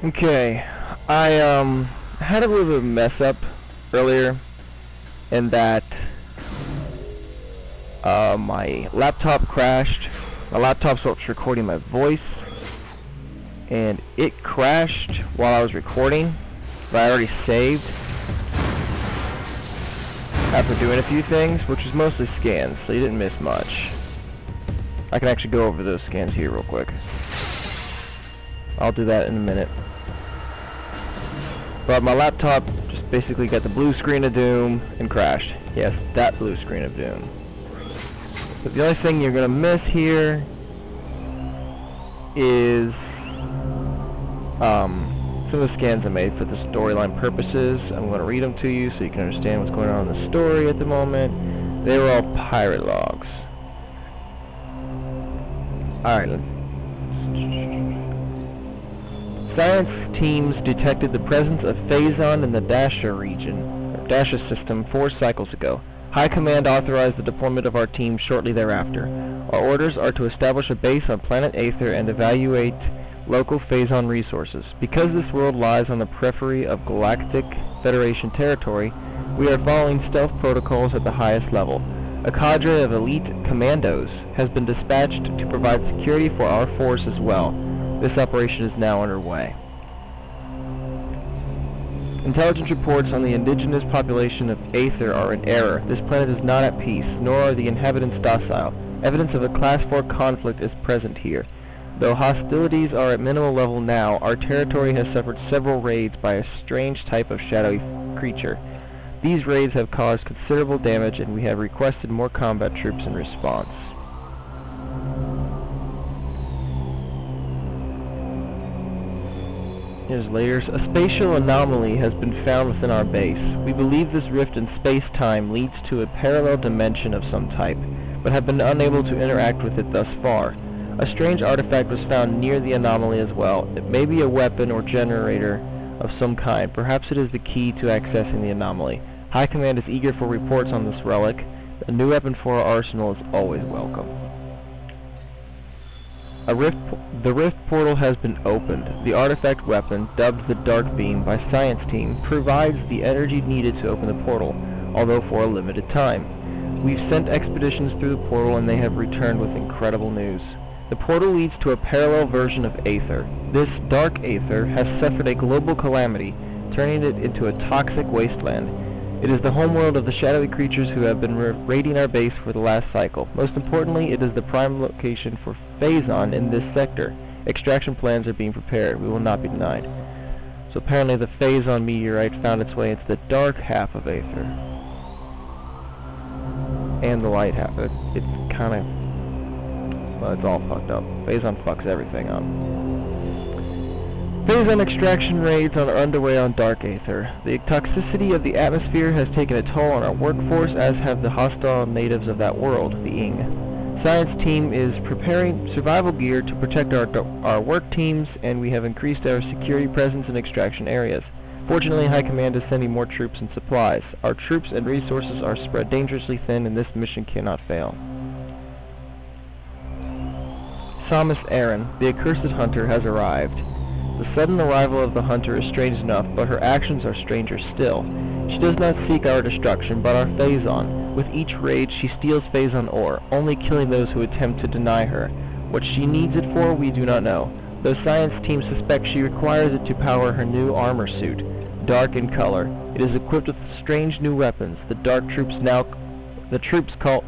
Okay, I had a little bit of a mess up earlier in that my laptop crashed. My laptop stopped recording my voice, and it crashed while I was recording, but I already saved after doing a few things, which was mostly scans, so you didn't miss much. I can actually go over those scans here real quick. I'll do that in a minute. But my laptop just basically got the blue screen of doom and crashed. Yes, that blue screen of doom. But the only thing you're gonna miss here is some of the scans I made for the storyline purposes. I'm gonna read them to you so you can understand what's going on in the story at the moment. They were all pirate logs. Alright, science teams detected the presence of Phazon in the Dasha region, or Dasha system, 4 cycles ago. High Command authorized the deployment of our team shortly thereafter. Our orders are to establish a base on planet Aether and evaluate local Phazon resources. Because this world lies on the periphery of Galactic Federation territory, we are following stealth protocols at the highest level. A cadre of elite commandos has been dispatched to provide security for our force as well. This operation is now underway. Intelligence reports on the indigenous population of Aether are in error. This planet is not at peace, nor are the inhabitants docile. Evidence of a Class 4 conflict is present here. Though hostilities are at minimal level now, our territory has suffered several raids by a strange type of shadowy creature. These raids have caused considerable damage, and we have requested more combat troops in response. Here's layers. A spatial anomaly has been found within our base. We believe this rift in space-time leads to a parallel dimension of some type, but have been unable to interact with it thus far. A strange artifact was found near the anomaly as well. It may be a weapon or generator of some kind. Perhaps it is the key to accessing the anomaly. High Command is eager for reports on this relic. A new weapon for our arsenal is always welcome. The rift portal has been opened. The artifact weapon, dubbed the Dark Beam by Science Team, provides the energy needed to open the portal, although for a limited time. We've sent expeditions through the portal and they have returned with incredible news. The portal leads to a parallel version of Aether. This dark Aether has suffered a global calamity, turning it into a toxic wasteland. It is the homeworld of the shadowy creatures who have been raiding our base for the last cycle. Most importantly, it is the prime location for Phazon in this sector. Extraction plans are being prepared. We will not be denied. So apparently the Phazon meteorite found its way into the dark half of Aether. And the light half. It's kind of... well, it's all fucked up. Phazon fucks everything up. Phazon extraction raids are underway on Dark Aether. The toxicity of the atmosphere has taken a toll on our workforce, as have the hostile natives of that world, the Ing. Science Team is preparing survival gear to protect our work teams, and we have increased our security presence in extraction areas. Fortunately, High Command is sending more troops and supplies. Our troops and resources are spread dangerously thin, and this mission cannot fail. Samus Aran, the accursed hunter, has arrived. The sudden arrival of the hunter is strange enough, but her actions are stranger still. She does not seek our destruction, but our Phazon. With each raid, she steals Phazon ore, only killing those who attempt to deny her. What she needs it for, we do not know. Though Science Team suspects she requires it to power her new armor suit. Dark in color, it is equipped with strange new weapons. The troops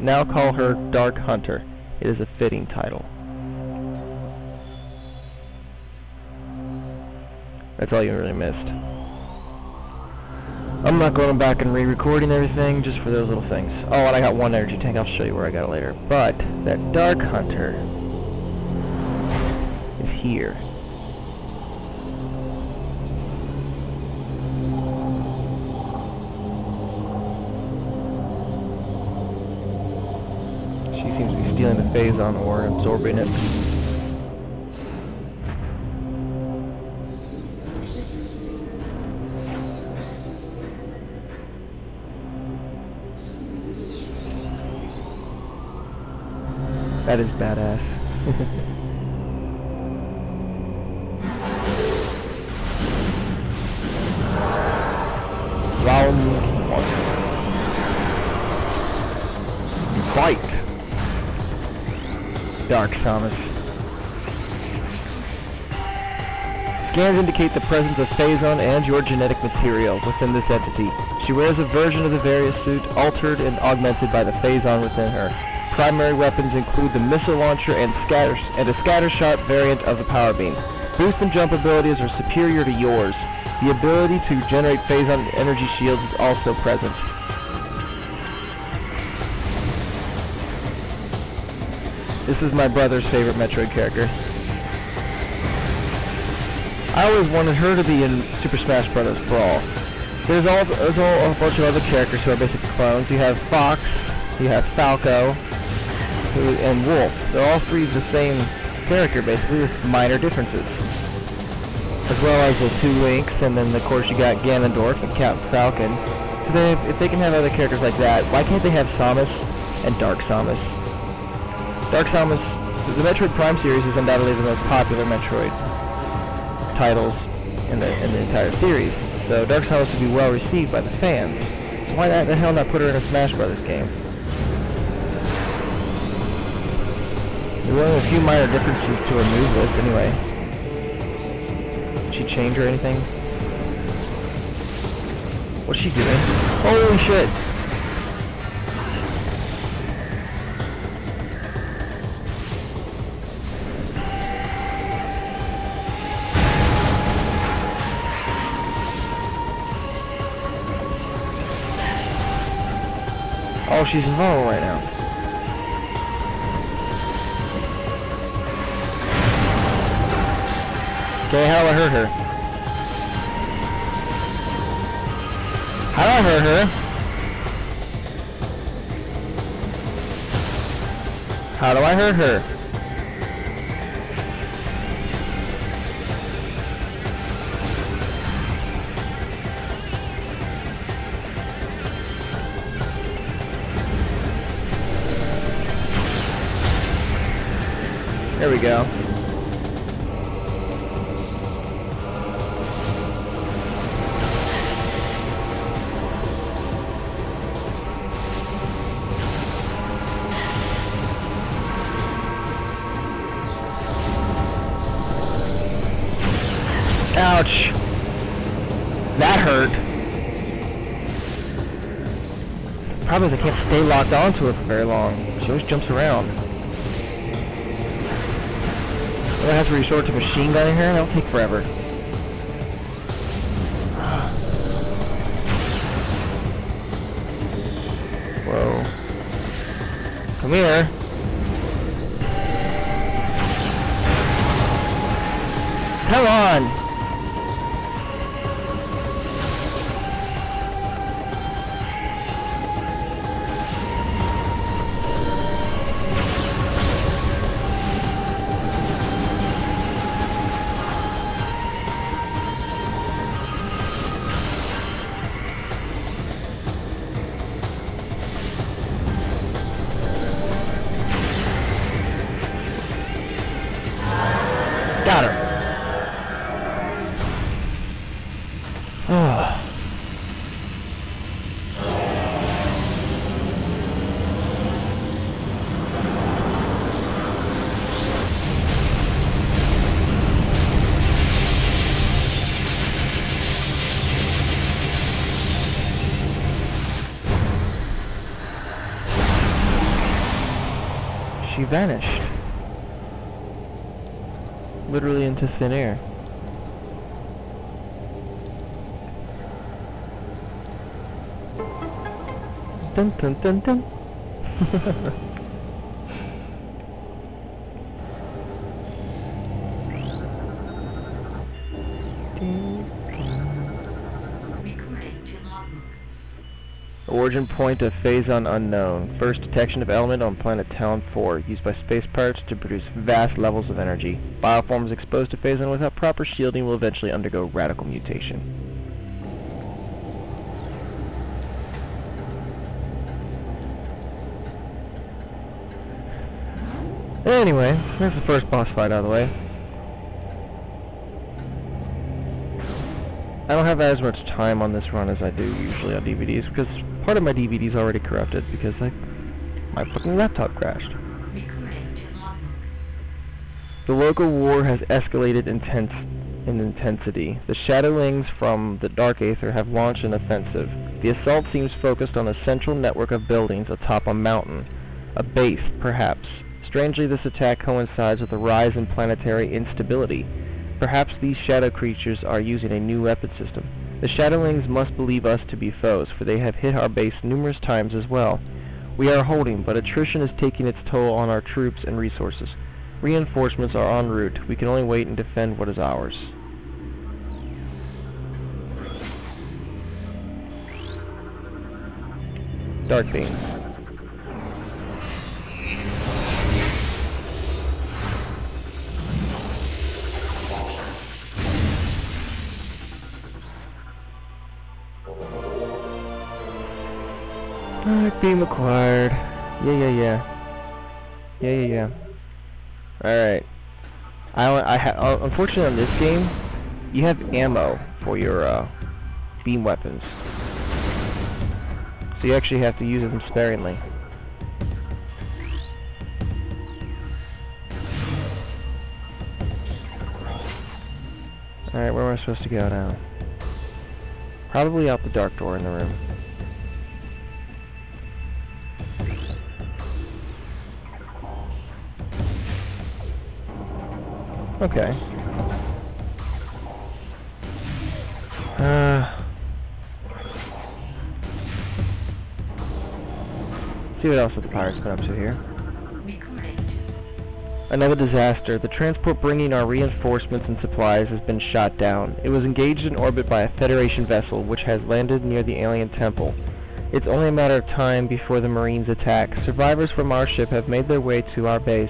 now call her Dark Hunter. It is a fitting title. That's all you really missed. I'm not going back and re-recording everything just for those little things. Oh, and I got one energy tank. I'll show you where I got it later. But that Dark Hunter is here. She seems to be stealing the Phazon ore and absorbing it. That is badass. Dark Samus. Scans indicate the presence of Phazon and your genetic material within this entity. She wears a version of the various suit, altered and augmented by the Phazon within her. Primary weapons include the missile launcher and a scattershot variant of the power beam. Boost and jump abilities are superior to yours. The ability to generate Phazon energy shields is also present. This is my brother's favorite Metroid character. I always wanted her to be in Super Smash Bros. Brawl. There's a bunch of other characters who are basically clones. You have Fox, you have Falco, and Wolf. They're all three the same character basically, with minor differences. As well as the two Links, and then of course you got Ganondorf and Captain Falcon. So if they can have other characters like that, why can't they have Samus and Dark Samus? Dark Samus, the Metroid Prime series is undoubtedly the most popular Metroid titles in the entire series. So Dark Samus would be well received by the fans. Why the hell not put her in a Smash Brothers game? There were only a few minor differences to her move list anyway. Did she change or anything? What's she doing? Holy shit! Oh, she's involved right now. Okay, how do I hurt her? How do I hurt her? How do I hurt her? There we go. Ouch! That hurt. Probably they can't stay locked onto her for very long. She always jumps around. I'm gonna have to resort to machine gunning her, and that'll take forever. Whoa. Come here. Come on! Got her. She vanished. Literally into thin air. Dun dun dun dun. Origin point of Phazon unknown. First detection of element on planet Talon 4, used by space pirates to produce vast levels of energy. Bioforms exposed to Phazon without proper shielding will eventually undergo radical mutation. Anyway, there's the first boss fight out of the way. I don't have as much time on this run as I do usually on DVDs, because part of my DVD is already corrupted because my fucking laptop crashed. The local war has escalated in intensity. The Shadowlings from the Dark Aether have launched an offensive. The assault seems focused on a central network of buildings atop a mountain. A base, perhaps. Strangely, this attack coincides with a rise in planetary instability. Perhaps these shadow creatures are using a new weapon system. The Shadowlings must believe us to be foes, for they have hit our base numerous times as well. We are holding, but attrition is taking its toll on our troops and resources. Reinforcements are en route. We can only wait and defend what is ours. Dark Beam. Dark Beam acquired. Yeah. Alright. Unfortunately on this game, you have ammo for your beam weapons. So you actually have to use them sparingly. Alright, where am I supposed to go now? Probably out the dark door in the room. Okay. See what else the pirates been up to here. Another disaster. The transport bringing our reinforcements and supplies has been shot down. It was engaged in orbit by a Federation vessel, which has landed near the alien temple. It's only a matter of time before the Marines attack. Survivors from our ship have made their way to our base.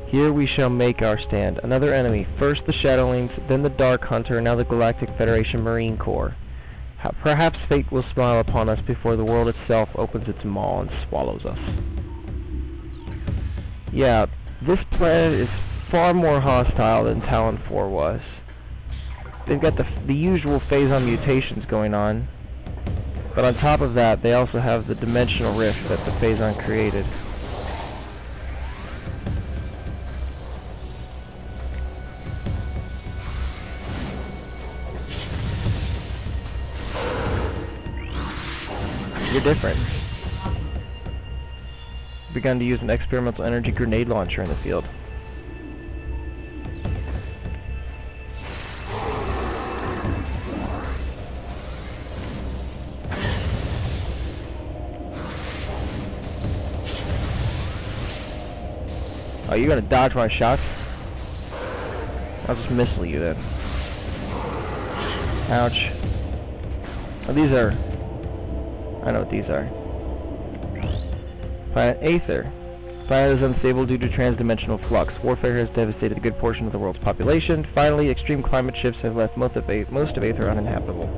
Here we shall make our stand. Another enemy. First the Shadowlings, then the Dark Hunter, and now the Galactic Federation Marine Corps. Perhaps fate will smile upon us before the world itself opens its maw and swallows us. Yeah, this planet is far more hostile than Talon 4 was. They've got the usual Phazon mutations going on, but on top of that, they also have the dimensional rift that the Phazon created. You're different. Begun to use an experimental energy grenade launcher in the field. Oh, you're gonna dodge my shots? I'll just missile you then. Ouch. Oh, these are... I know what these are. Planet Aether. Planet is unstable due to transdimensional flux. Warfare has devastated a good portion of the world's population. Finally, extreme climate shifts have left most of Aether uninhabitable.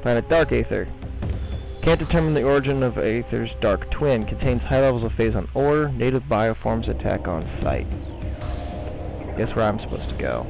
Planet Dark Aether. Can't determine the origin of Aether's dark twin. Contains high levels of Phazon ore. Native bioforms attack on sight. Guess where I'm supposed to go.